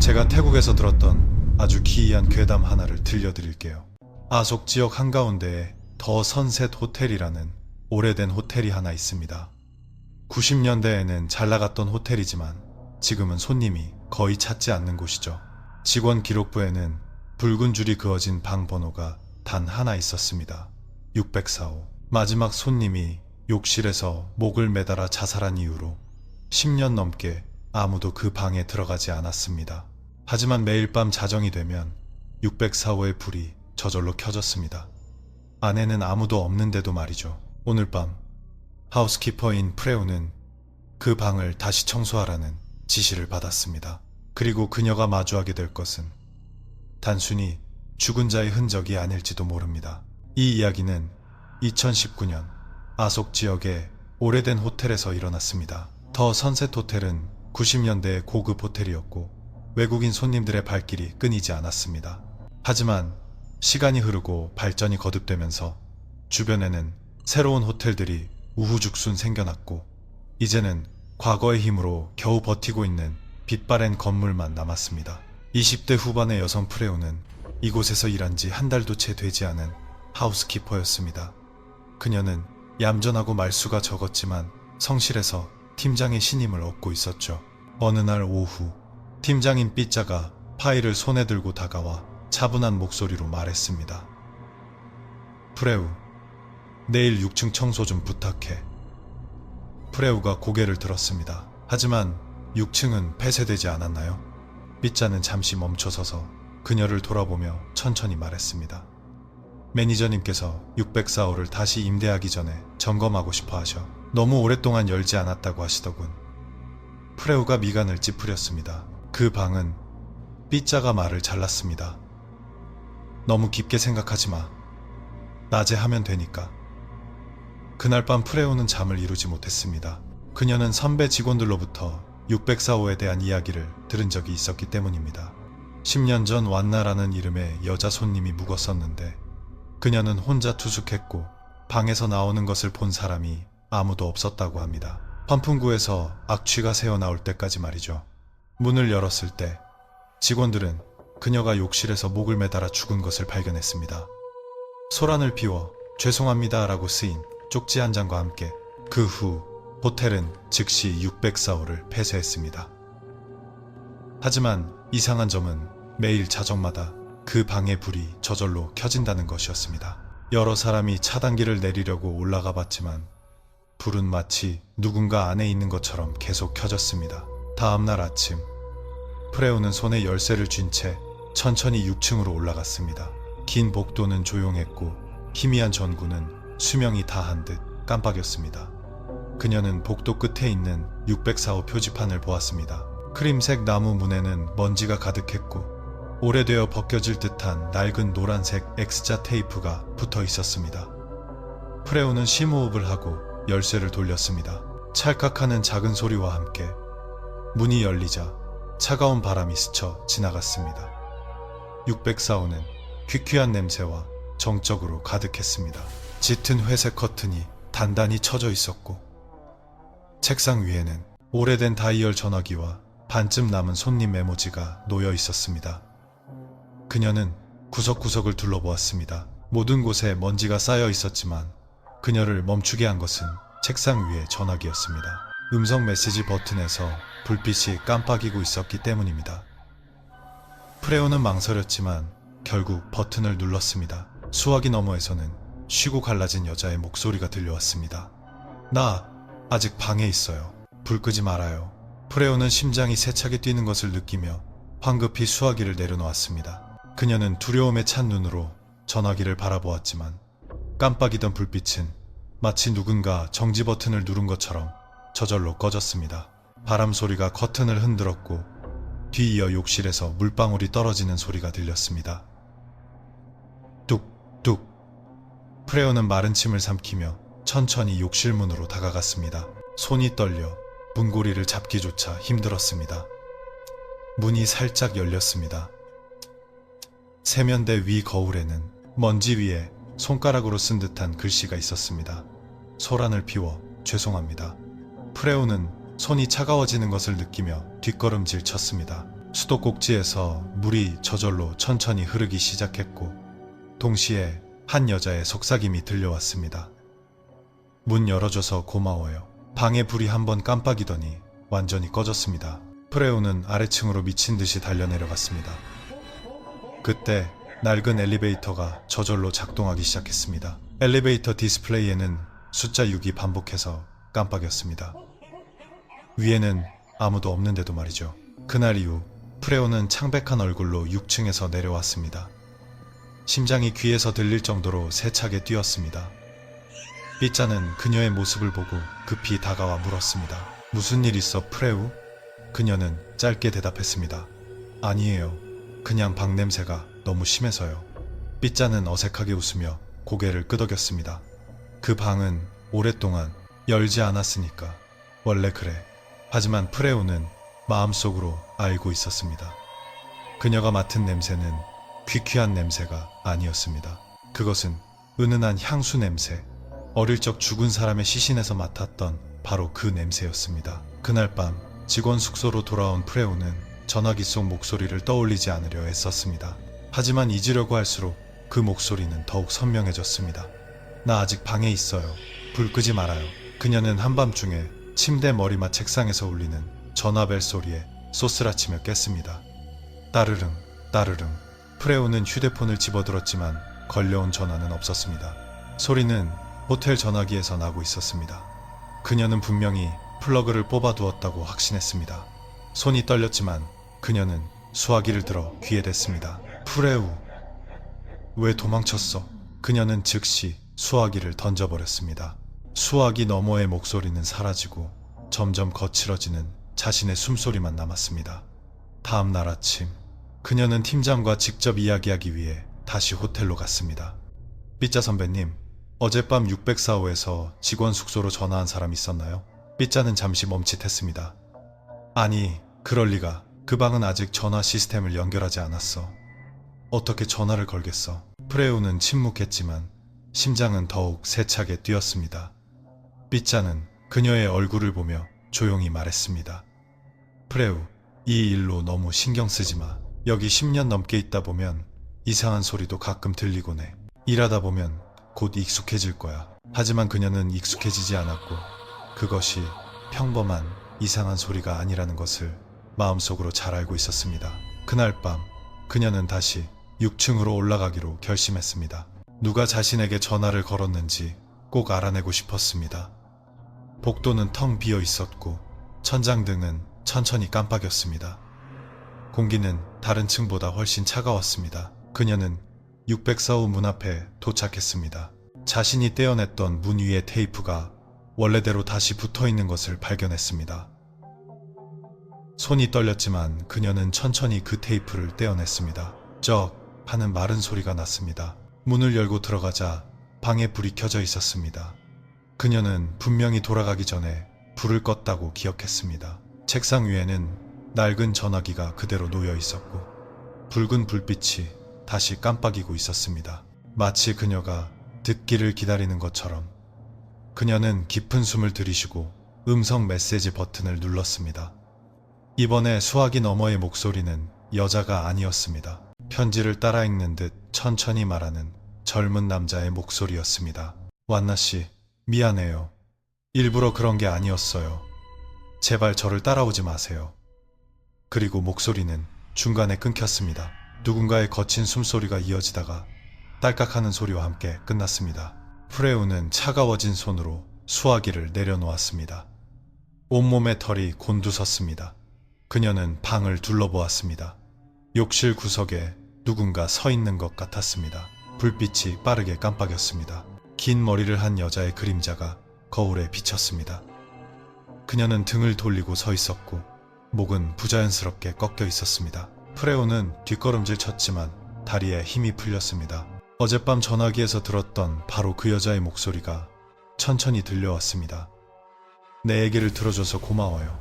제가 태국에서 들었던 아주 기이한 괴담 하나를 들려드릴게요. 아속 지역 한가운데에 더 선셋 호텔이라는 오래된 호텔이 하나 있습니다. 90년대에는 잘 나갔던 호텔이지만 지금은 손님이 거의 찾지 않는 곳이죠. 직원 기록부에는 붉은 줄이 그어진 방 번호가 단 하나 있었습니다. 604호. 마지막 손님이 욕실에서 목을 매달아 자살한 이후로 10년 넘게 아무도 그 방에 들어가지 않았습니다. 하지만 매일 밤 자정이 되면 604호의 불이 저절로 켜졌습니다. 안에는 아무도 없는데도 말이죠. 오늘 밤 하우스키퍼인 프레오는 그 방을 다시 청소하라는 지시를 받았습니다. 그리고 그녀가 마주하게 될 것은 단순히 죽은 자의 흔적이 아닐지도 모릅니다. 이 이야기는 2019년 아속 지역의 오래된 호텔에서 일어났습니다. 더 선셋 호텔은 90년대의 고급 호텔이었고 외국인 손님들의 발길이 끊이지 않았습니다. 하지만 시간이 흐르고 발전이 거듭되면서 주변에는 새로운 호텔들이 우후죽순 생겨났고 이제는 과거의 힘으로 겨우 버티고 있는 빛바랜 건물만 남았습니다. 20대 후반의 여성 프레오는 이곳에서 일한 지 한 달도 채 되지 않은 하우스키퍼였습니다. 그녀는 얌전하고 말수가 적었지만 성실해서 팀장의 신임을 얻고 있었죠. 어느 날 오후 팀장인 삐짜가 파일을 손에 들고 다가와 차분한 목소리로 말했습니다. 프레우, 내일 6층 청소 좀 부탁해. 프레우가 고개를 들었습니다. 하지만 6층은 폐쇄되지 않았나요? 삐짜는 잠시 멈춰서서 그녀를 돌아보며 천천히 말했습니다. 매니저님께서 604호를 다시 임대하기 전에 점검하고 싶어 하셔. 너무 오랫동안 열지 않았다고 하시더군. 프레우가 미간을 찌푸렸습니다. 그 방은 삐짜가 말을 잘랐습니다. 너무 깊게 생각하지 마. 낮에 하면 되니까. 그날 밤 프레오는 잠을 이루지 못했습니다. 그녀는 선배 직원들로부터 604호에 대한 이야기를 들은 적이 있었기 때문입니다. 10년 전 완나라는 이름의 여자 손님이 묵었었는데 그녀는 혼자 투숙했고 방에서 나오는 것을 본 사람이 아무도 없었다고 합니다. 환풍구에서 악취가 새어나올 때까지 말이죠. 문을 열었을 때 직원들은 그녀가 욕실에서 목을 매달아 죽은 것을 발견했습니다. 소란을 피워 죄송합니다 라고 쓰인 쪽지 한 장과 함께 그 후 호텔은 즉시 604호를 폐쇄했습니다. 하지만 이상한 점은 매일 자정마다 그 방의 불이 저절로 켜진다는 것이었습니다. 여러 사람이 차단기를 내리려고 올라가 봤지만 불은 마치 누군가 안에 있는 것처럼 계속 켜졌습니다. 다음날 아침 프레오는 손에 열쇠를 쥔 채 천천히 6층으로 올라갔습니다. 긴 복도는 조용했고 희미한 전구는 수명이 다한 듯 깜빡였습니다. 그녀는 복도 끝에 있는 604호 표지판을 보았습니다. 크림색 나무 문에는 먼지가 가득했고 오래되어 벗겨질 듯한 낡은 노란색 X자 테이프가 붙어 있었습니다. 프레오는 심호흡을 하고 열쇠를 돌렸습니다. 찰칵하는 작은 소리와 함께 문이 열리자 차가운 바람이 스쳐 지나갔습니다. 604호는 퀴퀴한 냄새와 정적으로 가득했습니다. 짙은 회색 커튼이 단단히 쳐져 있었고 책상 위에는 오래된 다이얼 전화기와 반쯤 남은 손님 메모지가 놓여 있었습니다. 그녀는 구석구석을 둘러보았습니다. 모든 곳에 먼지가 쌓여 있었지만 그녀를 멈추게 한 것은 책상 위의 전화기였습니다. 음성 메시지 버튼에서 불빛이 깜빡이고 있었기 때문입니다. 프레오는 망설였지만 결국 버튼을 눌렀습니다. 수화기 너머에서는 쉬고 갈라진 여자의 목소리가 들려왔습니다. 나 아직 방에 있어요. 불 끄지 말아요. 프레오는 심장이 세차게 뛰는 것을 느끼며 황급히 수화기를 내려놓았습니다. 그녀는 두려움에 찬 눈으로 전화기를 바라보았지만 깜빡이던 불빛은 마치 누군가 정지 버튼을 누른 것처럼 저절로 꺼졌습니다. 바람 소리가 커튼을 흔들었고 뒤이어 욕실에서 물방울이 떨어지는 소리가 들렸습니다. 뚝뚝. 프레오는 마른 침을 삼키며 천천히 욕실 문으로 다가갔습니다. 손이 떨려 문고리를 잡기조차 힘들었습니다. 문이 살짝 열렸습니다. 세면대 위 거울에는 먼지 위에 손가락으로 쓴 듯한 글씨가 있었습니다. 소란을 피워 죄송합니다. 프레오는 손이 차가워지는 것을 느끼며 뒷걸음질 쳤습니다. 수도꼭지에서 물이 저절로 천천히 흐르기 시작했고 동시에 한 여자의 속삭임이 들려왔습니다. 문 열어줘서 고마워요. 방에 불이 한번 깜빡이더니 완전히 꺼졌습니다. 프레오는 아래층으로 미친 듯이 달려내려갔습니다. 그때 낡은 엘리베이터가 저절로 작동하기 시작했습니다. 엘리베이터 디스플레이에는 숫자 6이 반복해서 깜빡였습니다. 위에는 아무도 없는데도 말이죠. 그날 이후 프레오는 창백한 얼굴로 6층에서 내려왔습니다. 심장이 귀에서 들릴 정도로 세차게 뛰었습니다. 삐짜는 그녀의 모습을 보고 급히 다가와 물었습니다. 무슨 일 있어, 프레우? 그녀는 짧게 대답했습니다. 아니에요. 그냥 방 냄새가 너무 심해서요. 삐짜는 어색하게 웃으며 고개를 끄덕였습니다. 그 방은 오랫동안 열지 않았으니까. 원래 그래. 하지만 프레우는 마음속으로 알고 있었습니다. 그녀가 맡은 냄새는 귀퀴한 냄새가 아니었습니다. 그것은 은은한 향수 냄새, 어릴 적 죽은 사람의 시신에서 맡았던 바로 그 냄새였습니다. 그날 밤 직원 숙소로 돌아온 프레우는 전화기 속 목소리를 떠올리지 않으려 애썼습니다. 하지만 잊으려고 할수록 그 목소리는 더욱 선명해졌습니다. 나 아직 방에 있어요. 불 끄지 말아요. 그녀는 한밤중에 침대 머리맡 책상에서 울리는 전화벨 소리에 쏘스라치며 깼습니다. 따르릉 따르릉. 프레오는 휴대폰을 집어들었지만 걸려온 전화는 없었습니다. 소리는 호텔 전화기에서 나고 있었습니다. 그녀는 분명히 플러그를 뽑아두었다고 확신했습니다. 손이 떨렸지만 그녀는 수화기를 들어 귀에 댔습니다. 프레우, 왜 도망쳤어? 그녀는 즉시 수화기를 던져버렸습니다. 수화기 너머의 목소리는 사라지고 점점 거칠어지는 자신의 숨소리만 남았습니다. 다음 날 아침 그녀는 팀장과 직접 이야기하기 위해 다시 호텔로 갔습니다. 삐짜 선배님, 어젯밤 604호에서 직원 숙소로 전화한 사람 있었나요? 삐짜는 잠시 멈칫했습니다. 아니, 그럴 리가. 그 방은 아직 전화 시스템을 연결하지 않았어. 어떻게 전화를 걸겠어? 프레우는 침묵했지만 심장은 더욱 세차게 뛰었습니다. 삐짜는 그녀의 얼굴을 보며 조용히 말했습니다. 프레우, 이 일로 너무 신경 쓰지 마. 여기 10년 넘게 있다 보면 이상한 소리도 가끔 들리곤 해. 일하다 보면 곧 익숙해질 거야. 하지만 그녀는 익숙해지지 않았고 그것이 평범한 이상한 소리가 아니라는 것을 마음속으로 잘 알고 있었습니다. 그날 밤 그녀는 다시 6층으로 올라가기로 결심했습니다. 누가 자신에게 전화를 걸었는지 꼭 알아내고 싶었습니다. 복도는 텅 비어 있었고 천장등은 천천히 깜빡였습니다. 공기는 다른 층보다 훨씬 차가웠습니다. 그녀는 604호 문 앞에 도착했습니다. 자신이 떼어냈던 문 위의 테이프가 원래대로 다시 붙어있는 것을 발견했습니다. 손이 떨렸지만 그녀는 천천히 그 테이프를 떼어냈습니다. 쩍 하는 마른 소리가 났습니다. 문을 열고 들어가자 방에 불이 켜져 있었습니다. 그녀는 분명히 돌아가기 전에 불을 껐다고 기억했습니다. 책상 위에는 낡은 전화기가 그대로 놓여 있었고 붉은 불빛이 다시 깜빡이고 있었습니다. 마치 그녀가 듣기를 기다리는 것처럼 그녀는 깊은 숨을 들이쉬고 음성 메시지 버튼을 눌렀습니다. 이번에 수화기 너머의 목소리는 여자가 아니었습니다. 편지를 따라 읽는 듯 천천히 말하는 젊은 남자의 목소리였습니다. 완나 씨, 미안해요. 일부러 그런 게 아니었어요. 제발 저를 따라오지 마세요. 그리고 목소리는 중간에 끊겼습니다. 누군가의 거친 숨소리가 이어지다가 딸깍하는 소리와 함께 끝났습니다. 프레우는 차가워진 손으로 수화기를 내려놓았습니다. 온몸의 털이 곤두섰습니다. 그녀는 방을 둘러보았습니다. 욕실 구석에 누군가 서 있는 것 같았습니다. 불빛이 빠르게 깜빡였습니다. 긴 머리를 한 여자의 그림자가 거울에 비쳤습니다. 그녀는 등을 돌리고 서 있었고 목은 부자연스럽게 꺾여 있었습니다. 프레오는 뒷걸음질 쳤지만 다리에 힘이 풀렸습니다. 어젯밤 전화기에서 들었던 바로 그 여자의 목소리가 천천히 들려왔습니다. 내 얘기를 들어줘서 고마워요.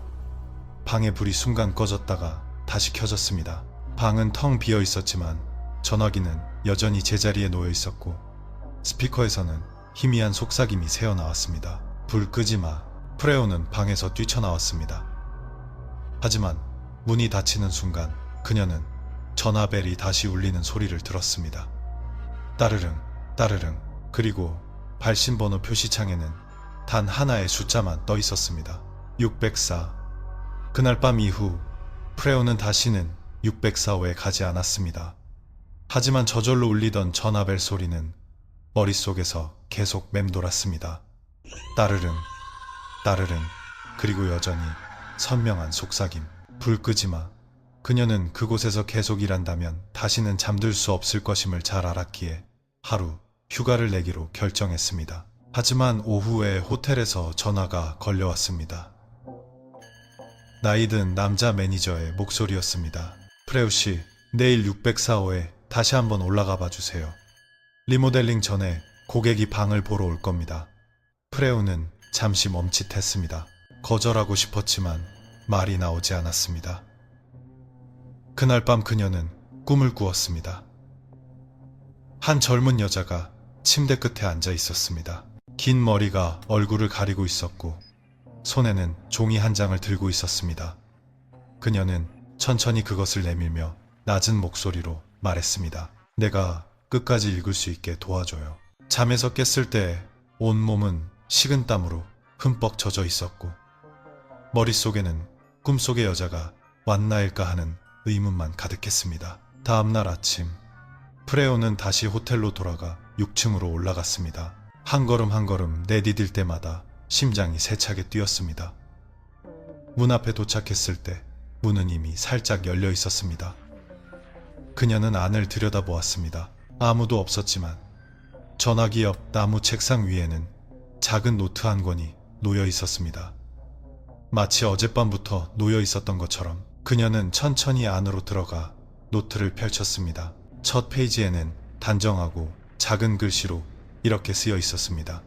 방의 불이 순간 꺼졌다가 다시 켜졌습니다. 방은 텅 비어 있었지만 전화기는 여전히 제자리에 놓여 있었고 스피커에서는 희미한 속삭임이 새어나왔습니다. 불 끄지 마. 프레오는 방에서 뛰쳐나왔습니다. 하지만 문이 닫히는 순간 그녀는 전화벨이 다시 울리는 소리를 들었습니다. 따르릉, 따르릉. 그리고 발신번호 표시창에는 단 하나의 숫자만 떠 있었습니다. 604. 그날 밤 이후 프레오는 다시는 604호에 가지 않았습니다. 하지만 저절로 울리던 전화벨 소리는 머릿속에서 계속 맴돌았습니다. 따르릉, 따르릉. 그리고 여전히 선명한 속삭임. 불 끄지 마. 그녀는 그곳에서 계속 일한다면 다시는 잠들 수 없을 것임을 잘 알았기에 하루 휴가를 내기로 결정했습니다. 하지만 오후에 호텔에서 전화가 걸려왔습니다. 나이든 남자 매니저의 목소리였습니다. 프레우 씨, 내일 604호에 다시 한번 올라가 봐주세요. 리모델링 전에 고객이 방을 보러 올 겁니다. 프레우는 잠시 멈칫했습니다. 거절하고 싶었지만 말이 나오지 않았습니다. 그날 밤 그녀는 꿈을 꾸었습니다. 한 젊은 여자가 침대 끝에 앉아 있었습니다. 긴 머리가 얼굴을 가리고 있었고 손에는 종이 한 장을 들고 있었습니다. 그녀는 천천히 그것을 내밀며 낮은 목소리로 말했습니다. 내가 끝까지 읽을 수 있게 도와줘요. 잠에서 깼을 때 온몸은 식은땀으로 흠뻑 젖어 있었고 머릿속에는 꿈속의 여자가 왔나일까 하는 의문만 가득했습니다. 다음날 아침 프레오는 다시 호텔로 돌아가 6층으로 올라갔습니다. 한 걸음 한 걸음 내디딜 때마다 심장이 세차게 뛰었습니다. 문 앞에 도착했을 때 문은 이미 살짝 열려 있었습니다. 그녀는 안을 들여다보았습니다. 아무도 없었지만 전화기 옆 나무 책상 위에는 작은 노트 한 권이 놓여 있었습니다. 마치 어젯밤부터 놓여 있었던 것처럼 그녀는 천천히 안으로 들어가 노트를 펼쳤습니다. 첫 페이지에는 단정하고 작은 글씨로 이렇게 쓰여 있었습니다.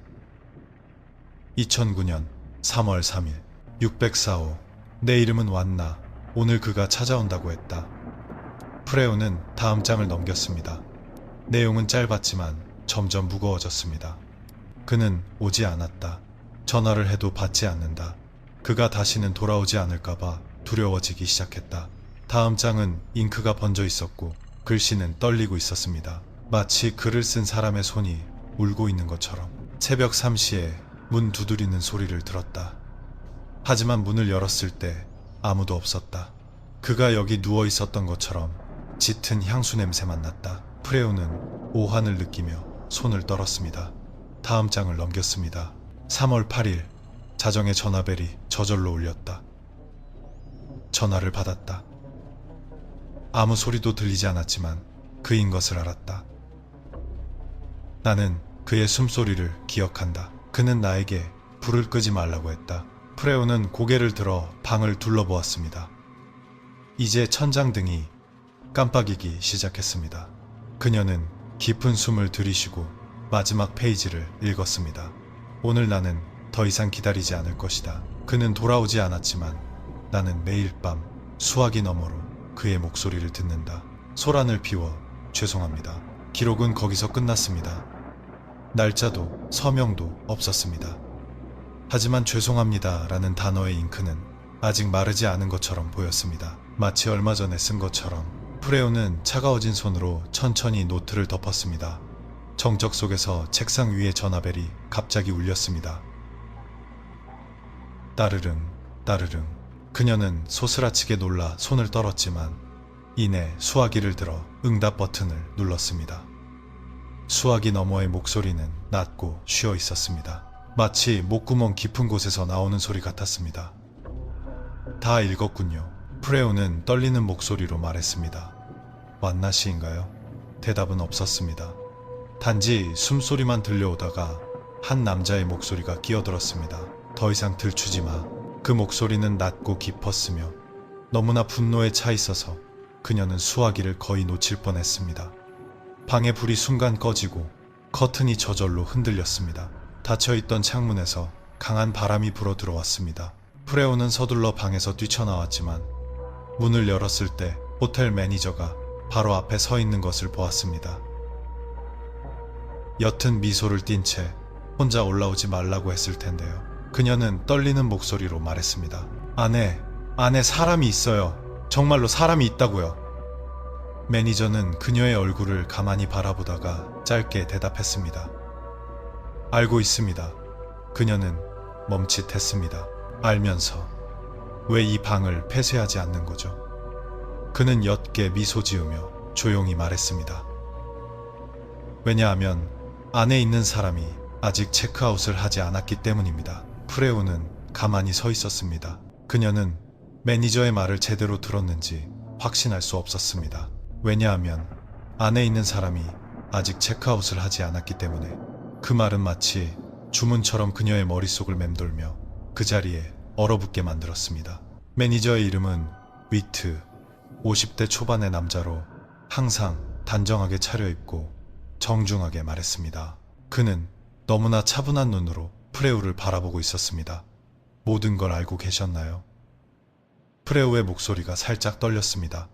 2009년 3월 3일 604호. 내 이름은 완나. 오늘 그가 찾아온다고 했다. 프레오는 다음 장을 넘겼습니다. 내용은 짧았지만 점점 무거워졌습니다. 그는 오지 않았다. 전화를 해도 받지 않는다. 그가 다시는 돌아오지 않을까봐 두려워지기 시작했다. 다음 장은 잉크가 번져 있었고 글씨는 떨리고 있었습니다. 마치 글을 쓴 사람의 손이 울고 있는 것처럼. 새벽 3시에 문 두드리는 소리를 들었다. 하지만 문을 열었을 때 아무도 없었다. 그가 여기 누워 있었던 것처럼 짙은 향수 냄새만 났다. 프레오는 오한을 느끼며 손을 떨었습니다. 다음 장을 넘겼습니다. 3월 8일 자정의 전화벨이 저절로 울렸다. 전화를 받았다. 아무 소리도 들리지 않았지만 그인 것을 알았다. 나는 그의 숨소리를 기억한다. 그는 나에게 불을 끄지 말라고 했다. 프레오는 고개를 들어 방을 둘러보았습니다. 이제 천장등이 깜빡이기 시작했습니다. 그녀는 깊은 숨을 들이쉬고 마지막 페이지를 읽었습니다. 오늘 나는 더 이상 기다리지 않을 것이다. 그는 돌아오지 않았지만 나는 매일 밤 수화기 너머로 그의 목소리를 듣는다. 소란을 피워 죄송합니다. 기록은 거기서 끝났습니다. 날짜도 서명도 없었습니다. 하지만 죄송합니다 라는 단어의 잉크는 아직 마르지 않은 것처럼 보였습니다. 마치 얼마 전에 쓴 것처럼. 프레오는 차가워진 손으로 천천히 노트를 덮었습니다. 정적 속에서 책상 위의 전화벨이 갑자기 울렸습니다. 따르릉, 따르릉. 그녀는 소스라치게 놀라 손을 떨었지만 이내 수화기를 들어 응답 버튼을 눌렀습니다. 수화기 너머의 목소리는 낮고 쉬어 있었습니다. 마치 목구멍 깊은 곳에서 나오는 소리 같았습니다. 다 읽었군요. 프레오는 떨리는 목소리로 말했습니다. 완나 씨인가요? 대답은 없었습니다. 단지 숨소리만 들려오다가 한 남자의 목소리가 끼어들었습니다. 더 이상 들추지 마. 그 목소리는 낮고 깊었으며 너무나 분노에 차 있어서 그녀는 수화기를 거의 놓칠 뻔했습니다. 방의 불이 순간 꺼지고 커튼이 저절로 흔들렸습니다. 닫혀있던 창문에서 강한 바람이 불어 들어왔습니다. 프레오는 서둘러 방에서 뛰쳐나왔지만 문을 열었을 때 호텔 매니저가 바로 앞에 서 있는 것을 보았습니다. 옅은 미소를 띤 채 혼자 올라오지 말라고 했을 텐데요. 그녀는 떨리는 목소리로 말했습니다. 안에 사람이 있어요. 정말로 사람이 있다고요. 매니저는 그녀의 얼굴을 가만히 바라보다가 짧게 대답했습니다. 알고 있습니다. 그녀는 멈칫했습니다. 알면서 왜 이 방을 폐쇄하지 않는 거죠? 그는 옅게 미소 지으며 조용히 말했습니다. 왜냐하면 안에 있는 사람이 아직 체크아웃을 하지 않았기 때문입니다. 프레오는 가만히 서 있었습니다. 그녀는 매니저의 말을 제대로 들었는지 확신할 수 없었습니다. 왜냐하면 안에 있는 사람이 아직 체크아웃을 하지 않았기 때문에. 그 말은 마치 주문처럼 그녀의 머릿속을 맴돌며 그 자리에 얼어붙게 만들었습니다. 매니저의 이름은 위트, 50대 초반의 남자로 항상 단정하게 차려입고 정중하게 말했습니다. 그는 너무나 차분한 눈으로 프레우를 바라보고 있었습니다. 모든 걸 알고 계셨나요? 프레우의 목소리가 살짝 떨렸습니다.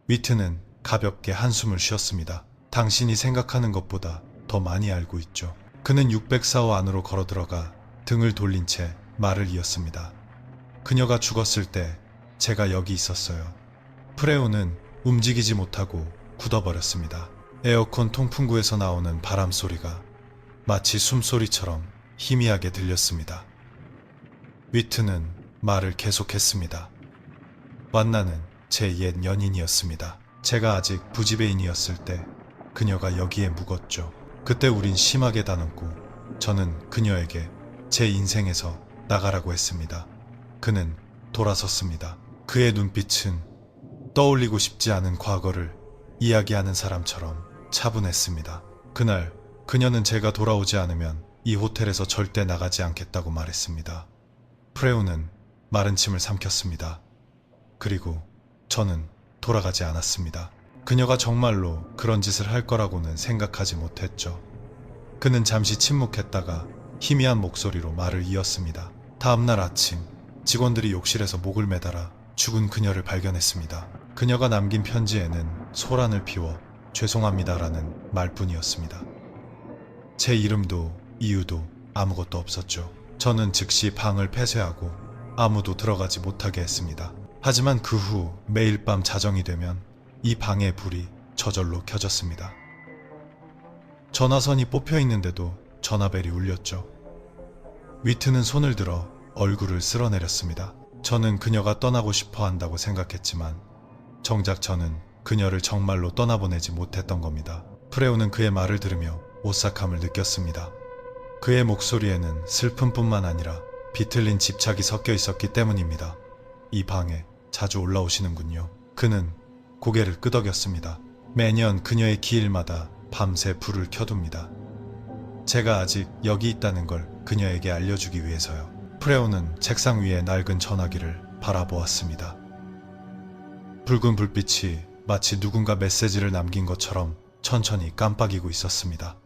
위트는 가볍게 한숨을 쉬었습니다. 당신이 생각하는 것보다 더 많이 알고 있죠. 그는 604호 안으로 걸어 들어가 등을 돌린 채 말을 이었습니다. 그녀가 죽었을 때 제가 여기 있었어요. 프레오는 움직이지 못하고 굳어버렸습니다. 에어컨 통풍구에서 나오는 바람 소리가 마치 숨소리처럼 희미하게 들렸습니다. 위트는 말을 계속했습니다. 완나는 제 옛 연인이었습니다. 제가 아직 부지배인이었을 때 그녀가 여기에 묵었죠. 그때 우린 심하게 다뉨고 저는 그녀에게 제 인생에서 나가라고 했습니다. 그는 돌아섰습니다. 그의 눈빛은 떠올리고 싶지 않은 과거를 이야기하는 사람처럼 차분했습니다. 그날 그녀는 제가 돌아오지 않으면 이 호텔에서 절대 나가지 않겠다고 말했습니다. 프레오는 마른 침을 삼켰습니다. 그리고 저는 돌아가지 않았습니다. 그녀가 정말로 그런 짓을 할 거라고는 생각하지 못했죠. 그는 잠시 침묵했다가 희미한 목소리로 말을 이었습니다. 다음날 아침 직원들이 욕실에서 목을 매달아 죽은 그녀를 발견했습니다. 그녀가 남긴 편지에는 소란을 피워 죄송합니다라는 말뿐이었습니다. 제 이름도 이유도 아무것도 없었죠. 저는 즉시 방을 폐쇄하고 아무도 들어가지 못하게 했습니다. 하지만 그 후 매일 밤 자정이 되면 이 방의 불이 저절로 켜졌습니다. 전화선이 뽑혀 있는데도 전화벨이 울렸죠. 위트는 손을 들어 얼굴을 쓸어내렸습니다. 저는 그녀가 떠나고 싶어 한다고 생각했지만 정작 저는 그녀를 정말로 떠나보내지 못했던 겁니다. 프레오는 그의 말을 들으며 오싹함을 느꼈습니다. 그의 목소리에는 슬픔뿐만 아니라 비틀린 집착이 섞여 있었기 때문입니다. 이 방에 자주 올라오시는군요. 그는 고개를 끄덕였습니다. 매년 그녀의 기일마다 밤새 불을 켜둡니다. 제가 아직 여기 있다는 걸 그녀에게 알려주기 위해서요. 프레오는 책상 위에 낡은 전화기를 바라보았습니다. 붉은 불빛이 마치 누군가 메시지를 남긴 것처럼 천천히 깜빡이고 있었습니다.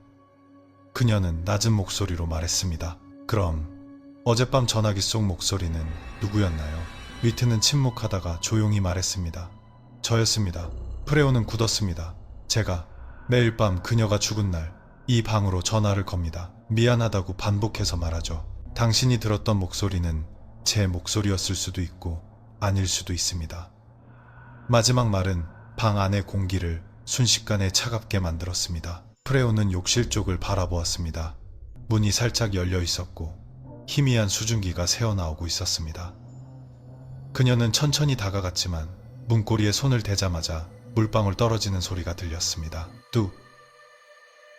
그녀는 낮은 목소리로 말했습니다. 그럼 어젯밤 전화기 속 목소리는 누구였나요? 위트는 침묵하다가 조용히 말했습니다. 저였습니다. 프레오는 굳었습니다. 제가 매일 밤 그녀가 죽은 날 이 방으로 전화를 겁니다. 미안하다고 반복해서 말하죠. 당신이 들었던 목소리는 제 목소리였을 수도 있고 아닐 수도 있습니다. 마지막 말은 방 안의 공기를 순식간에 차갑게 만들었습니다. 프레오는 욕실 쪽을 바라보았습니다. 문이 살짝 열려 있었고 희미한 수증기가 새어나오고 있었습니다. 그녀는 천천히 다가갔지만 문고리에 손을 대자마자 물방울 떨어지는 소리가 들렸습니다. 뚝,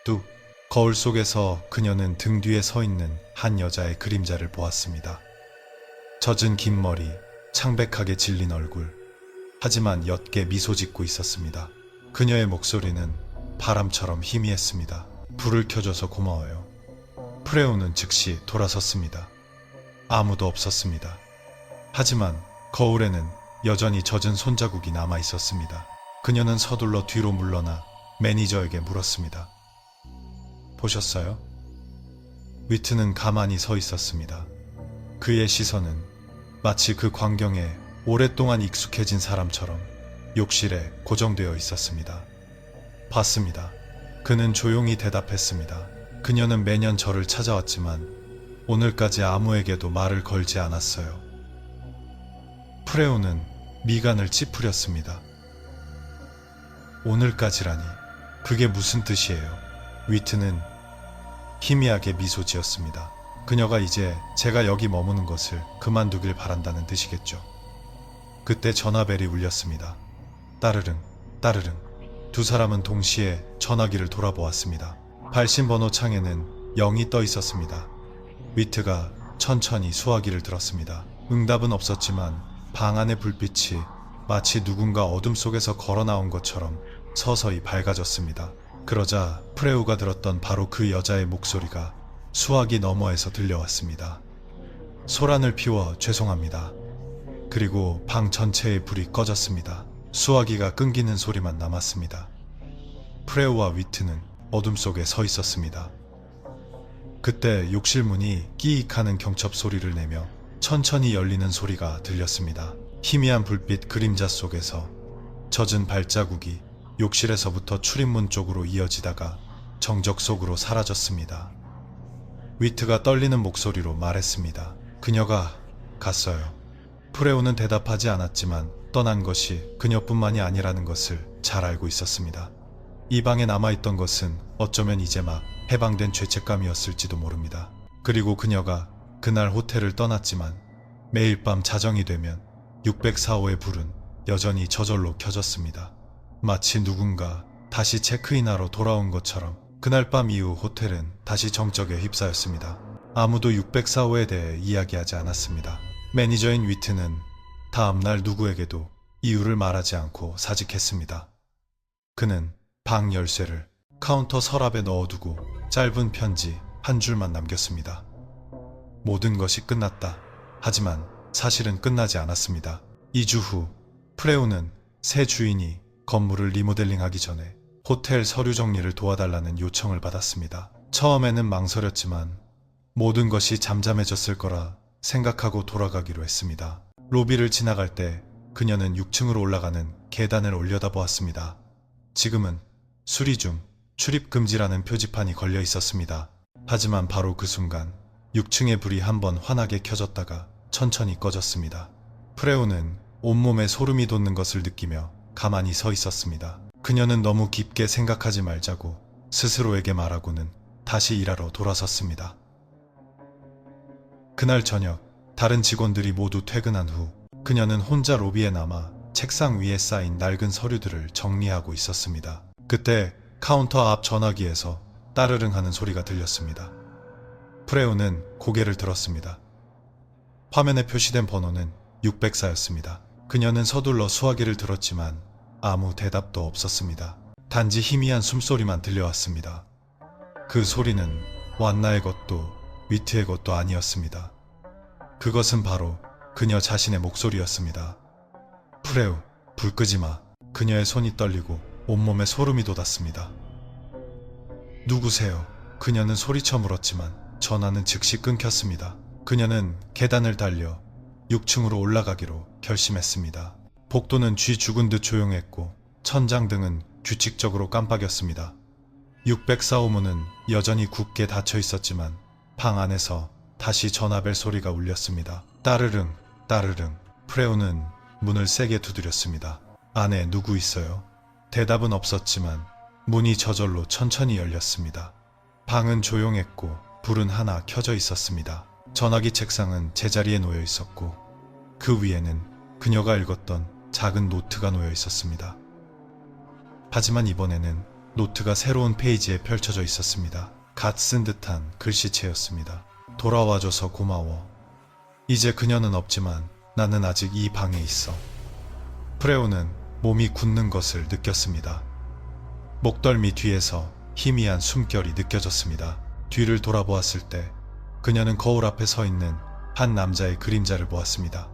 뚝. 거울 속에서 그녀는 등 뒤에 서 있는 한 여자의 그림자를 보았습니다. 젖은 긴 머리, 창백하게 질린 얼굴, 하지만 옅게 미소 짓고 있었습니다. 그녀의 목소리는 바람처럼 희미했습니다. 불을 켜줘서 고마워요. 프레오는 즉시 돌아섰습니다. 아무도 없었습니다. 하지만 거울에는 여전히 젖은 손자국이 남아 있었습니다. 그녀는 서둘러 뒤로 물러나 매니저에게 물었습니다. 보셨어요? 위트는 가만히 서 있었습니다. 그의 시선은 마치 그 광경에 오랫동안 익숙해진 사람처럼 욕실에 고정되어 있었습니다. 봤습니다. 그는 조용히 대답했습니다. 그녀는 매년 저를 찾아왔지만 오늘까지 아무에게도 말을 걸지 않았어요. 프레오는 미간을 찌푸렸습니다. 오늘까지라니. 그게 무슨 뜻이에요? 위트는 희미하게 미소 지었습니다. 그녀가 이제 제가 여기 머무는 것을 그만두길 바란다는 뜻이겠죠. 그때 전화벨이 울렸습니다. 따르릉, 따르릉. 두 사람은 동시에 전화기를 돌아보았습니다. 발신번호 창에는 0이 떠 있었습니다. 위트가 천천히 수화기를 들었습니다. 응답은 없었지만 방 안의 불빛이 마치 누군가 어둠 속에서 걸어 나온 것처럼 서서히 밝아졌습니다. 그러자 프레우가 들었던 바로 그 여자의 목소리가 수화기 너머에서 들려왔습니다. 소란을 피워 죄송합니다. 그리고 방 전체의 불이 꺼졌습니다. 수화기가 끊기는 소리만 남았습니다. 프레우와 위트는 어둠 속에 서 있었습니다. 그때 욕실 문이 끼익하는 경첩 소리를 내며 천천히 열리는 소리가 들렸습니다. 희미한 불빛 그림자 속에서 젖은 발자국이 욕실에서부터 출입문 쪽으로 이어지다가 정적 속으로 사라졌습니다. 위트가 떨리는 목소리로 말했습니다. 그녀가 갔어요. 프레오는 대답하지 않았지만 떠난 것이 그녀뿐만이 아니라는 것을 잘 알고 있었습니다. 이 방에 남아있던 것은 어쩌면 이제 막 해방된 죄책감이었을지도 모릅니다. 그리고 그녀가 그날 호텔을 떠났지만 매일 밤 자정이 되면 604호의 불은 여전히 저절로 켜졌습니다. 마치 누군가 다시 체크인하러 돌아온 것처럼 그날 밤 이후 호텔은 다시 정적에 휩싸였습니다. 아무도 604호에 대해 이야기하지 않았습니다. 매니저인 위트는 다음날 누구에게도 이유를 말하지 않고 사직했습니다. 그는 방 열쇠를 카운터 서랍에 넣어두고 짧은 편지 한 줄만 남겼습니다. 모든 것이 끝났다. 하지만 사실은 끝나지 않았습니다. 2주 후 프레우는 새 주인이 건물을 리모델링하기 전에 호텔 서류 정리를 도와달라는 요청을 받았습니다. 처음에는 망설였지만 모든 것이 잠잠해졌을 거라 생각하고 돌아가기로 했습니다. 로비를 지나갈 때 그녀는 6층으로 올라가는 계단을 올려다보았습니다. 지금은 수리 중 출입 금지라는 표지판이 걸려 있었습니다. 하지만 바로 그 순간 6층의 불이 한번 환하게 켜졌다가 천천히 꺼졌습니다. 프레오는 온몸에 소름이 돋는 것을 느끼며 가만히 서 있었습니다. 그녀는 너무 깊게 생각하지 말자고 스스로에게 말하고는 다시 일하러 돌아섰습니다. 그날 저녁 다른 직원들이 모두 퇴근한 후 그녀는 혼자 로비에 남아 책상 위에 쌓인 낡은 서류들을 정리하고 있었습니다. 그때 카운터 앞 전화기에서 따르릉 하는 소리가 들렸습니다. 프레오는 고개를 들었습니다. 화면에 표시된 번호는 604였습니다. 그녀는 서둘러 수화기를 들었지만 아무 대답도 없었습니다. 단지 희미한 숨소리만 들려왔습니다. 그 소리는 완나의 것도 위트의 것도 아니었습니다. 그것은 바로 그녀 자신의 목소리였습니다. 프레우, 불 끄지 마. 그녀의 손이 떨리고 온몸에 소름이 돋았습니다. 누구세요? 그녀는 소리쳐 물었지만 전화는 즉시 끊겼습니다. 그녀는 계단을 달려 6층으로 올라가기로 결심했습니다. 복도는 쥐 죽은 듯 조용했고 천장등은 규칙적으로 깜빡였습니다. 604호 문은 여전히 굳게 닫혀 있었지만 방 안에서 다시 전화벨 소리가 울렸습니다. 따르릉, 따르릉. 프레오는 문을 세게 두드렸습니다. 안에 누구 있어요? 대답은 없었지만 문이 저절로 천천히 열렸습니다. 방은 조용했고 불은 하나 켜져 있었습니다. 전화기 책상은 제자리에 놓여 있었고 그 위에는 그녀가 읽었던 작은 노트가 놓여 있었습니다. 하지만 이번에는 노트가 새로운 페이지에 펼쳐져 있었습니다. 갓 쓴 듯한 글씨체였습니다. 돌아와줘서 고마워. 이제 그녀는 없지만 나는 아직 이 방에 있어. 프레오는 몸이 굳는 것을 느꼈습니다. 목덜미 뒤에서 희미한 숨결이 느껴졌습니다. 뒤를 돌아보았을 때 그녀는 거울 앞에 서 있는 한 남자의 그림자를 보았습니다.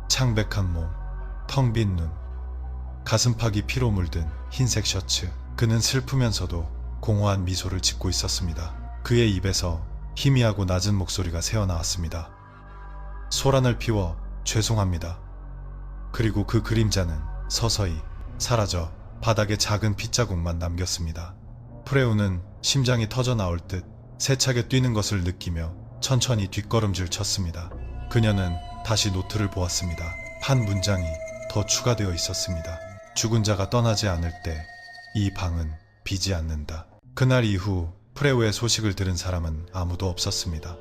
창백한 몸, 텅 빈 눈, 가슴팍이 피로 물든 흰색 셔츠. 그는 슬프면서도 공허한 미소를 짓고 있었습니다. 그의 입에서 희미하고 낮은 목소리가 새어나왔습니다. 소란을 피워 죄송합니다. 그리고 그 그림자는 서서히 사라져 바닥에 작은 핏자국만 남겼습니다. 프레우는 심장이 터져 나올 듯 세차게 뛰는 것을 느끼며 천천히 뒷걸음질 쳤습니다. 그녀는 다시 노트를 보았습니다. 한 문장이 더 추가되어 있었습니다. 죽은 자가 떠나지 않을 때 이 방은 비지 않는다. 그날 이후 프레우의 소식을 들은 사람은 아무도 없었습니다.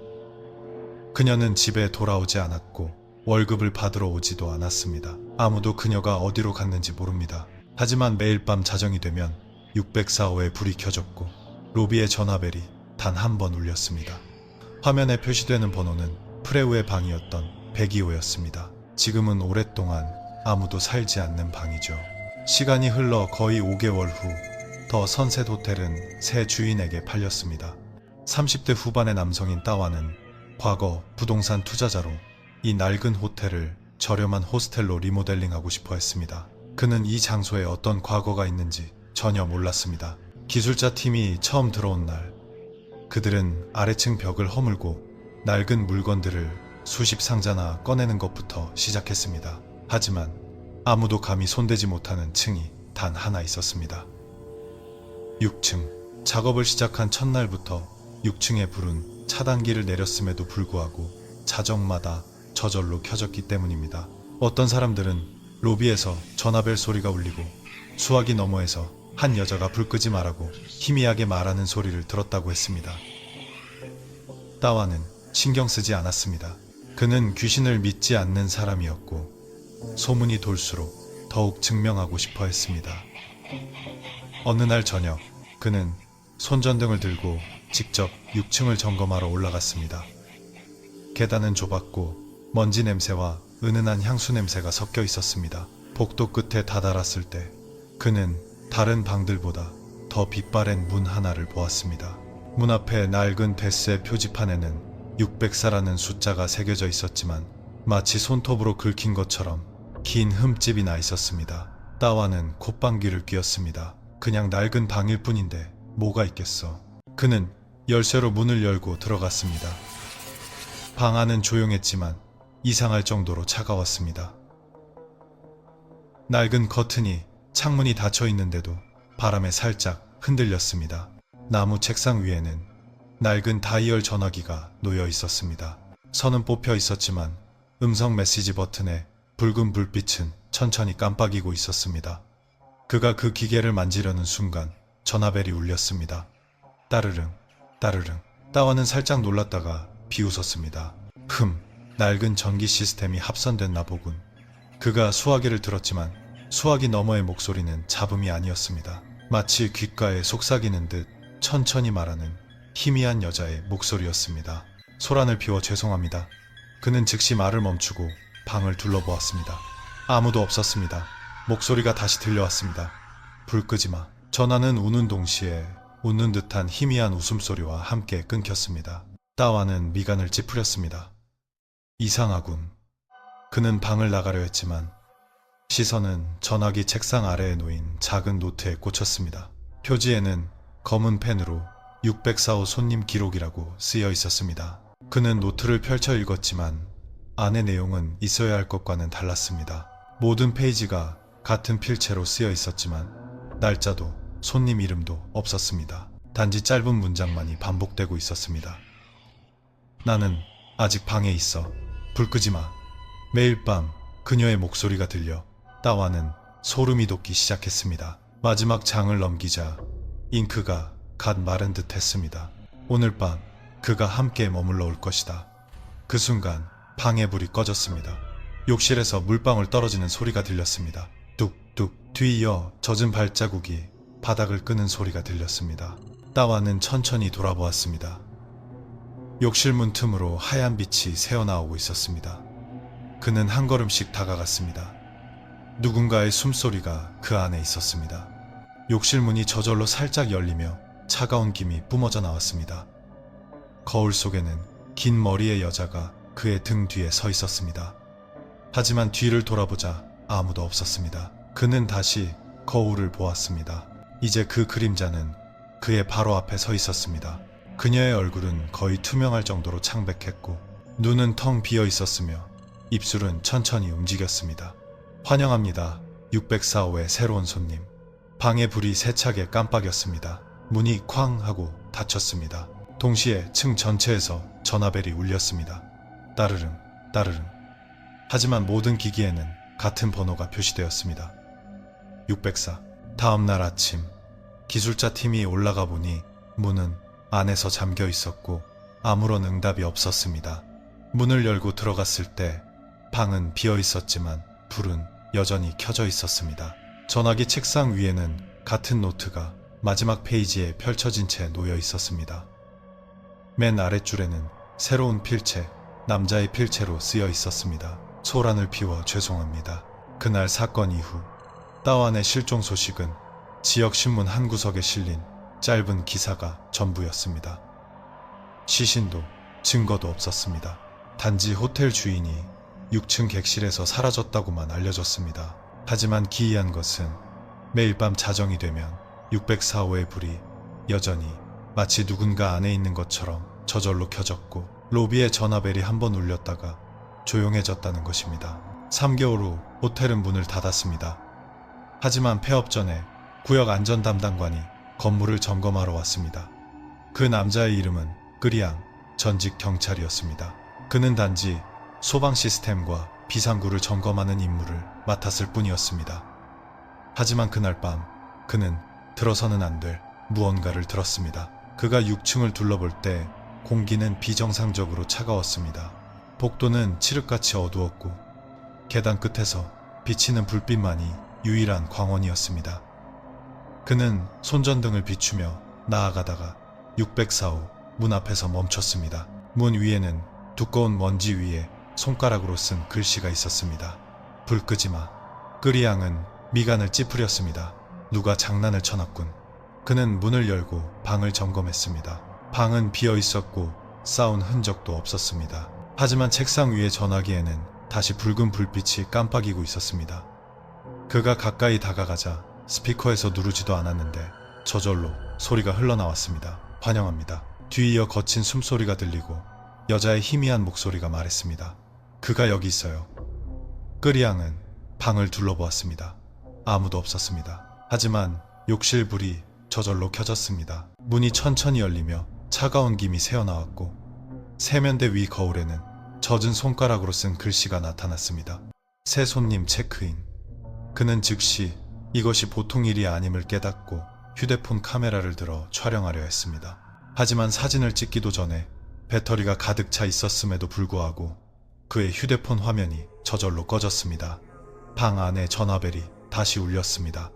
그녀는 집에 돌아오지 않았고 월급을 받으러 오지도 않았습니다. 아무도 그녀가 어디로 갔는지 모릅니다. 하지만 매일 밤 자정이 되면 604호에 불이 켜졌고 로비의 전화벨이 단 한 번 울렸습니다. 화면에 표시되는 번호는 프레우의 방이었던 102호였습니다. 지금은 오랫동안 아무도 살지 않는 방이죠. 시간이 흘러 거의 5개월 후 더 선셋 호텔은 새 주인에게 팔렸습니다. 30대 후반의 남성인 따와는 과거 부동산 투자자로 이 낡은 호텔을 저렴한 호스텔로 리모델링하고 싶어 했습니다. 그는 이 장소에 어떤 과거가 있는지 전혀 몰랐습니다. 기술자 팀이 처음 들어온 날, 그들은 아래층 벽을 허물고 낡은 물건들을 수십 상자나 꺼내는 것부터 시작했습니다. 하지만 아무도 감히 손대지 못하는 층이 단 하나 있었습니다. 6층. 작업을 시작한 첫날부터 6층의 불은 차단기를 내렸음에도 불구하고 자정마다 저절로 켜졌기 때문입니다. 어떤 사람들은 로비에서 전화벨 소리가 울리고 수화기 너머에서 한 여자가 불 끄지 말라고 희미하게 말하는 소리를 들었다고 했습니다. 따와는 신경 쓰지 않았습니다. 그는 귀신을 믿지 않는 사람이었고 소문이 돌수록 더욱 증명하고 싶어 했습니다. 어느 날 저녁, 그는 손전등을 들고 직접 6층을 점검하러 올라갔습니다. 계단은 좁았고 먼지 냄새와 은은한 향수 냄새가 섞여 있었습니다. 복도 끝에 다다랐을 때 그는 다른 방들보다 더 빛바랜 문 하나를 보았습니다. 문 앞에 낡은 베스의 표지판에는 604라는 숫자가 새겨져 있었지만 마치 손톱으로 긁힌 것처럼 긴 흠집이 나 있었습니다. 따와는 콧방귀를 뀌었습니다. 그냥 낡은 방일 뿐인데 뭐가 있겠어. 그는 열쇠로 문을 열고 들어갔습니다. 방 안은 조용했지만 이상할 정도로 차가웠습니다. 낡은 커튼이 창문이 닫혀 있는데도 바람에 살짝 흔들렸습니다. 나무 책상 위에는 낡은 다이얼 전화기가 놓여 있었습니다. 선은 뽑혀 있었지만 음성 메시지 버튼에 붉은 불빛은 천천히 깜빡이고 있었습니다. 그가 그 기계를 만지려는 순간 전화벨이 울렸습니다. 따르릉, 따르릉. 따와는 살짝 놀랐다가 비웃었습니다. 낡은 전기 시스템이 합선됐나 보군. 그가 수화기를 들었지만 수화기 너머의 목소리는 잡음이 아니었습니다. 마치 귓가에 속삭이는 듯 천천히 말하는 희미한 여자의 목소리였습니다. 소란을 피워 죄송합니다. 그는 즉시 말을 멈추고 방을 둘러보았습니다. 아무도 없었습니다. 목소리가 다시 들려왔습니다. 불 끄지 마. 전화는 우는 동시에 웃는 듯한 희미한 웃음소리와 함께 끊겼습니다. 따와는 미간을 찌푸렸습니다. 이상하군. 그는 방을 나가려 했지만 시선은 전화기 책상 아래에 놓인 작은 노트에 꽂혔습니다. 표지에는 검은 펜으로 604호 손님 기록이라고 쓰여 있었습니다. 그는 노트를 펼쳐 읽었지만 안의 내용은 있어야 할 것과는 달랐습니다. 모든 페이지가 같은 필체로 쓰여 있었지만 날짜도 손님 이름도 없었습니다. 단지 짧은 문장만이 반복되고 있었습니다. 나는 아직 방에 있어. 불 끄지 마. 매일 밤 그녀의 목소리가 들려 따와는 소름이 돋기 시작했습니다. 마지막 장을 넘기자 잉크가 갓 마른 듯 했습니다. 오늘 밤 그가 함께 머물러 올 것이다. 그 순간 방의 불이 꺼졌습니다. 욕실에서 물방울 떨어지는 소리가 들렸습니다. 뚝뚝. 뒤이어 젖은 발자국이 바닥을 끄는 소리가 들렸습니다. 따와는 천천히 돌아보았습니다. 욕실 문 틈으로 하얀 빛이 새어나오고 있었습니다. 그는 한 걸음씩 다가갔습니다. 누군가의 숨소리가 그 안에 있었습니다. 욕실 문이 저절로 살짝 열리며 차가운 김이 뿜어져 나왔습니다. 거울 속에는 긴 머리의 여자가 그의 등 뒤에 서 있었습니다. 하지만 뒤를 돌아보자 아무도 없었습니다. 그는 다시 거울을 보았습니다. 이제 그 그림자는 그의 바로 앞에 서 있었습니다. 그녀의 얼굴은 거의 투명할 정도로 창백했고 눈은 텅 비어 있었으며 입술은 천천히 움직였습니다. 환영합니다. 604호의 새로운 손님. 방의 불이 세차게 깜빡였습니다. 문이 쾅 하고 닫혔습니다. 동시에 층 전체에서 전화벨이 울렸습니다. 따르릉, 따르릉. 하지만 모든 기기에는 같은 번호가 표시되었습니다. 604. 다음날 아침 기술자 팀이 올라가 보니 문은 안에서 잠겨 있었고 아무런 응답이 없었습니다. 문을 열고 들어갔을 때 방은 비어 있었지만 불은 여전히 켜져 있었습니다. 전화기 책상 위에는 같은 노트가 마지막 페이지에 펼쳐진 채 놓여 있었습니다. 맨 아랫줄에는 새로운 필체, 남자의 필체로 쓰여 있었습니다. 소란을 피워 죄송합니다. 그날 사건 이후 따완의 실종 소식은 지역 신문 한 구석에 실린 짧은 기사가 전부였습니다. 시신도 증거도 없었습니다. 단지 호텔 주인이 6층 객실에서 사라졌다고만 알려졌습니다. 하지만 기이한 것은 매일 밤 자정이 되면 604호의 불이 여전히 마치 누군가 안에 있는 것처럼 저절로 켜졌고 로비에 전화벨이 한 번 울렸다가 조용해졌다는 것입니다. 3개월 후 호텔은 문을 닫았습니다. 하지만 폐업 전에 구역 안전 담당관이 건물을 점검하러 왔습니다. 그 남자의 이름은 끄리앙, 전직 경찰이었습니다. 그는 단지 소방 시스템과 비상구를 점검하는 임무를 맡았을 뿐이었습니다. 하지만 그날 밤 그는 들어서는 안 될 무언가를 들었습니다. 그가 6층을 둘러볼 때 공기는 비정상적으로 차가웠습니다. 복도는 칠흑같이 어두웠고 계단 끝에서 비치는 불빛만이 유일한 광원이었습니다. 그는 손전등을 비추며 나아가다가 604호 문 앞에서 멈췄습니다. 문 위에는 두꺼운 먼지 위에 손가락으로 쓴 글씨가 있었습니다. 불 끄지 마. 끄리앙은 미간을 찌푸렸습니다. 누가 장난을 쳐놨군. 그는 문을 열고 방을 점검했습니다. 방은 비어 있었고 싸운 흔적도 없었습니다. 하지만 책상 위의 전화기에는 다시 붉은 불빛이 깜빡이고 있었습니다. 그가 가까이 다가가자 스피커에서 누르지도 않았는데 저절로 소리가 흘러나왔습니다. 환영합니다. 뒤이어 거친 숨소리가 들리고 여자의 희미한 목소리가 말했습니다. 그가 여기 있어요. 끄리앙은 방을 둘러보았습니다. 아무도 없었습니다. 하지만 욕실 불이 저절로 켜졌습니다. 문이 천천히 열리며 차가운 김이 새어나왔고 세면대 위 거울에는 젖은 손가락으로 쓴 글씨가 나타났습니다. 새 손님 체크인. 그는 즉시 이것이 보통 일이 아님을 깨닫고 휴대폰 카메라를 들어 촬영하려 했습니다. 하지만 사진을 찍기도 전에 배터리가 가득 차 있었음에도 불구하고 그의 휴대폰 화면이 저절로 꺼졌습니다. 방 안에 전화벨이 다시 울렸습니다.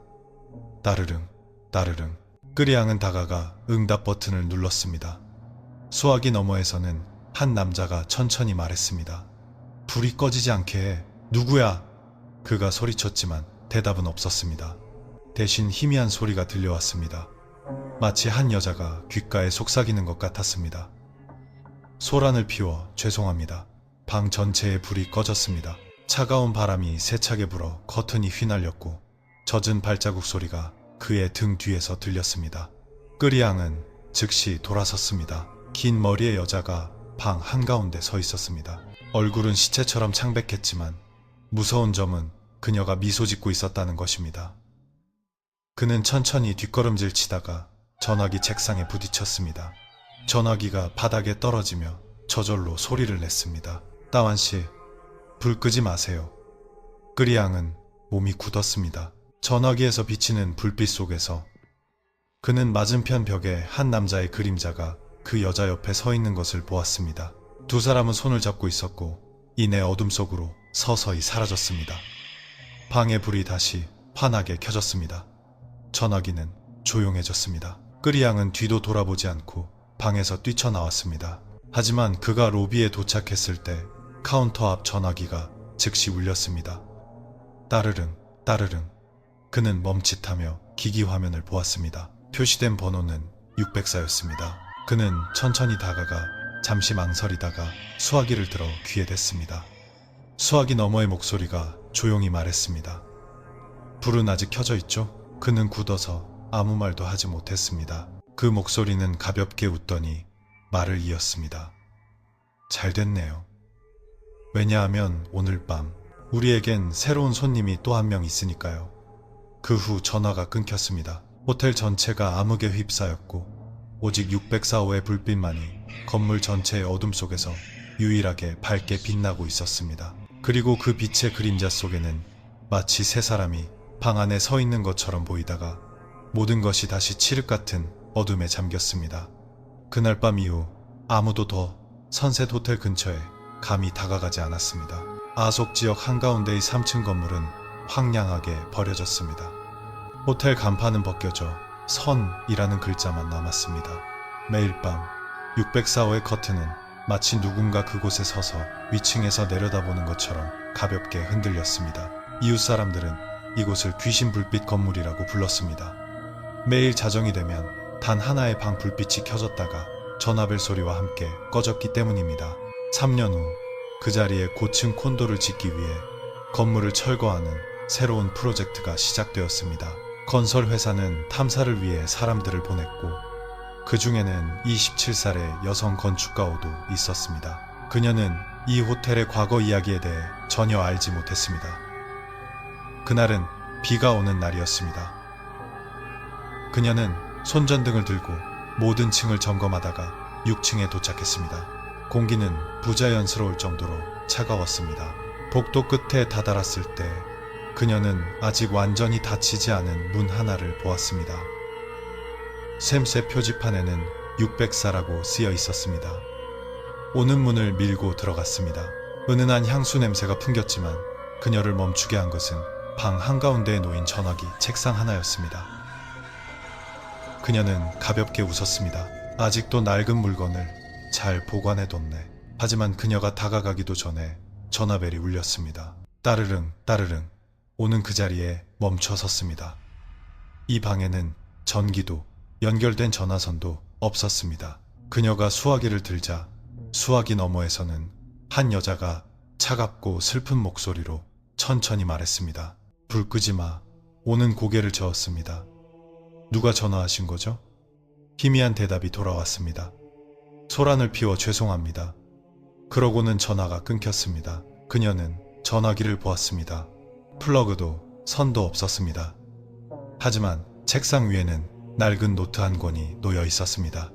따르릉 따르릉. 끄리앙은 다가가 응답 버튼을 눌렀습니다. 수화기 너머에서는 한 남자가 천천히 말했습니다. 불이 꺼지지 않게 해. 누구야? 그가 소리쳤지만 대답은 없었습니다. 대신 희미한 소리가 들려왔습니다. 마치 한 여자가 귓가에 속삭이는 것 같았습니다. 소란을 피워 죄송합니다. 방 전체에 불이 꺼졌습니다. 차가운 바람이 세차게 불어 커튼이 휘날렸고 젖은 발자국 소리가 그의 등 뒤에서 들렸습니다. 끄리앙은 즉시 돌아섰습니다. 긴 머리의 여자가 방 한가운데 서 있었습니다. 얼굴은 시체처럼 창백했지만 무서운 점은 그녀가 미소 짓고 있었다는 것입니다. 그는 천천히 뒷걸음질 치다가 전화기 책상에 부딪혔습니다. 전화기가 바닥에 떨어지며 저절로 소리를 냈습니다. 따완 씨, 불 끄지 마세요. 끄리앙은 몸이 굳었습니다. 전화기에서 비치는 불빛 속에서 그는 맞은편 벽에 한 남자의 그림자가 그 여자 옆에 서 있는 것을 보았습니다. 두 사람은 손을 잡고 있었고 이내 어둠 속으로 서서히 사라졌습니다. 방의 불이 다시 환하게 켜졌습니다. 전화기는 조용해졌습니다. 끄리앙은 뒤도 돌아보지 않고 방에서 뛰쳐나왔습니다. 하지만 그가 로비에 도착했을 때 카운터 앞 전화기가 즉시 울렸습니다. 따르릉 따르릉. 그는 멈칫하며 기기 화면을 보았습니다. 표시된 번호는 604였습니다. 그는 천천히 다가가 잠시 망설이다가 수화기를 들어 귀에 댔습니다. 수화기 너머의 목소리가 조용히 말했습니다. 불은 아직 켜져 있죠? 그는 굳어서 아무 말도 하지 못했습니다. 그 목소리는 가볍게 웃더니 말을 이었습니다. 잘 됐네요. 왜냐하면 오늘 밤 우리에겐 새로운 손님이 또 한 명 있으니까요. 그 후 전화가 끊겼습니다. 호텔 전체가 암흑에 휩싸였고 오직 604호의 불빛만이 건물 전체의 어둠 속에서 유일하게 밝게 빛나고 있었습니다. 그리고 그 빛의 그림자 속에는 마치 세 사람이 방 안에 서 있는 것처럼 보이다가 모든 것이 다시 칠흑 같은 어둠에 잠겼습니다. 그날 밤 이후 아무도 더 선셋 호텔 근처에 감히 다가가지 않았습니다. 아속 지역 한가운데의 3층 건물은 황량하게 버려졌습니다. 호텔 간판은 벗겨져 선이라는 글자만 남았습니다. 매일 밤 604호의 커튼은 마치 누군가 그곳에 서서 위층에서 내려다보는 것처럼 가볍게 흔들렸습니다. 이웃 사람들은 이곳을 귀신 불빛 건물이라고 불렀습니다. 매일 자정이 되면 단 하나의 방 불빛이 켜졌다가 전화벨 소리와 함께 꺼졌기 때문입니다. 3년 후 그 자리에 고층 콘도를 짓기 위해 건물을 철거하는 새로운 프로젝트가 시작되었습니다. 건설 회사는 탐사를 위해 사람들을 보냈고 그 중에는 27살의 여성 건축가오도 있었습니다. 그녀는 이 호텔의 과거 이야기에 대해 전혀 알지 못했습니다. 그날은 비가 오는 날이었습니다. 그녀는 손전등을 들고 모든 층을 점검하다가 6층에 도착했습니다. 공기는 부자연스러울 정도로 차가웠습니다. 복도 끝에 다다랐을 때 그녀는 아직 완전히 닫히지 않은 문 하나를 보았습니다. 샘새 표지판에는 604라고 쓰여 있었습니다. 오는 문을 밀고 들어갔습니다. 은은한 향수 냄새가 풍겼지만 그녀를 멈추게 한 것은 방 한가운데에 놓인 전화기 책상 하나였습니다. 그녀는 가볍게 웃었습니다. 아직도 낡은 물건을 잘 보관해뒀네. 하지만 그녀가 다가가기도 전에 전화벨이 울렸습니다. 따르릉 따르릉. 오는 그 자리에 멈춰 섰습니다. 이 방에는 전기도 연결된 전화선도 없었습니다. 그녀가 수화기를 들자 수화기 너머에서는 한 여자가 차갑고 슬픈 목소리로 천천히 말했습니다. 불 끄지 마. 오는 고개를 저었습니다. 누가 전화하신 거죠? 희미한 대답이 돌아왔습니다. 소란을 피워 죄송합니다. 그러고는 전화가 끊겼습니다. 그녀는 전화기를 보았습니다. 플러그도 선도 없었습니다. 하지만 책상 위에는 낡은 노트 한 권이 놓여 있었습니다.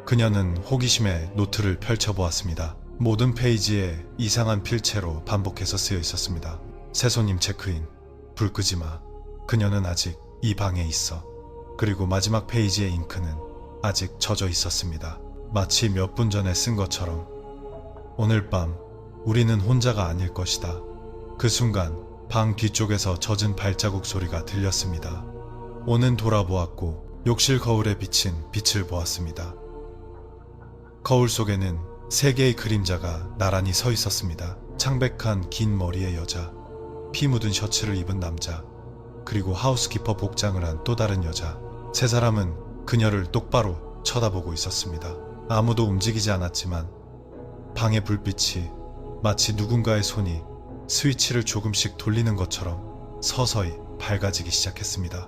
그녀는 호기심에 노트를 펼쳐보았습니다. 모든 페이지에 이상한 필체로 반복해서 쓰여 있었습니다. 새 손님 체크인. 불 끄지 마. 그녀는 아직 이 방에 있어. 그리고 마지막 페이지의 잉크는 아직 젖어 있었습니다. 마치 몇 분 전에 쓴 것처럼. 오늘 밤 우리는 혼자가 아닐 것이다. 그 순간 방 뒤쪽에서 젖은 발자국 소리가 들렸습니다. 오는 돌아보았고 욕실 거울에 비친 빛을 보았습니다. 거울 속에는 세 개의 그림자가 나란히 서 있었습니다. 창백한 긴 머리의 여자, 피 묻은 셔츠를 입은 남자, 그리고 하우스키퍼 복장을 한 또 다른 여자. 세 사람은 그녀를 똑바로 쳐다보고 있었습니다. 아무도 움직이지 않았지만 방의 불빛이 마치 누군가의 손이 스위치를 조금씩 돌리는 것처럼 서서히 밝아지기 시작했습니다.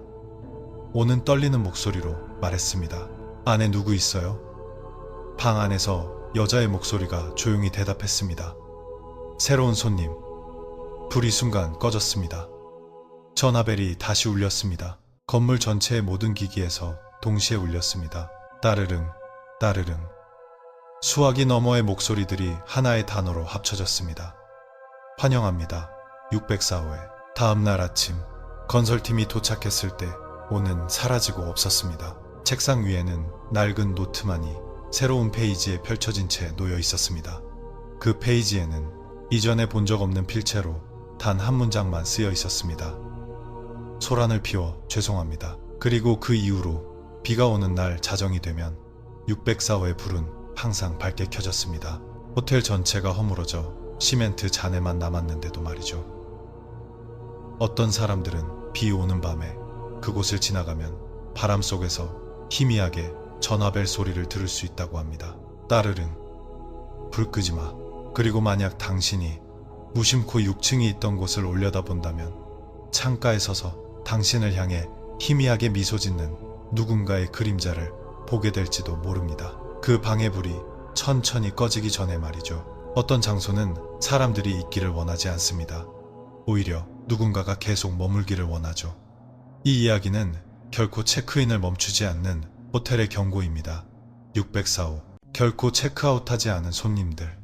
오는 떨리는 목소리로 말했습니다. 안에 누구 있어요? 방 안에서 여자의 목소리가 조용히 대답했습니다. 새로운 손님. 불이 순간 꺼졌습니다. 전화벨이 다시 울렸습니다. 건물 전체의 모든 기기에서 동시에 울렸습니다. 따르릉, 따르릉. 수화기 너머의 목소리들이 하나의 단어로 합쳐졌습니다. 환영합니다. 604호에. 다음 날 아침 건설팀이 도착했을 때 오는 사라지고 없었습니다. 책상 위에는 낡은 노트만이 새로운 페이지에 펼쳐진 채 놓여 있었습니다. 그 페이지에는 이전에 본 적 없는 필체로 단 한 문장만 쓰여 있었습니다. 소란을 피워 죄송합니다. 그리고 그 이후로 비가 오는 날 자정이 되면 604호의 불은 항상 밝게 켜졌습니다. 호텔 전체가 허물어져 시멘트 잔해만 남았는데도 말이죠. 어떤 사람들은 비 오는 밤에 그곳을 지나가면 바람 속에서 희미하게 전화벨 소리를 들을 수 있다고 합니다. 따르릉. 불 끄지 마. 그리고 만약 당신이 무심코 6층이 있던 곳을 올려다본다면 창가에 서서 당신을 향해 희미하게 미소 짓는 누군가의 그림자를 보게 될지도 모릅니다. 그 방의 불이 천천히 꺼지기 전에 말이죠. 어떤 장소는 사람들이 있기를 원하지 않습니다. 오히려 누군가가 계속 머물기를 원하죠. 이 이야기는 결코 체크인을 멈추지 않는 호텔의 경고입니다. 604호. 결코 체크아웃하지 않은 손님들.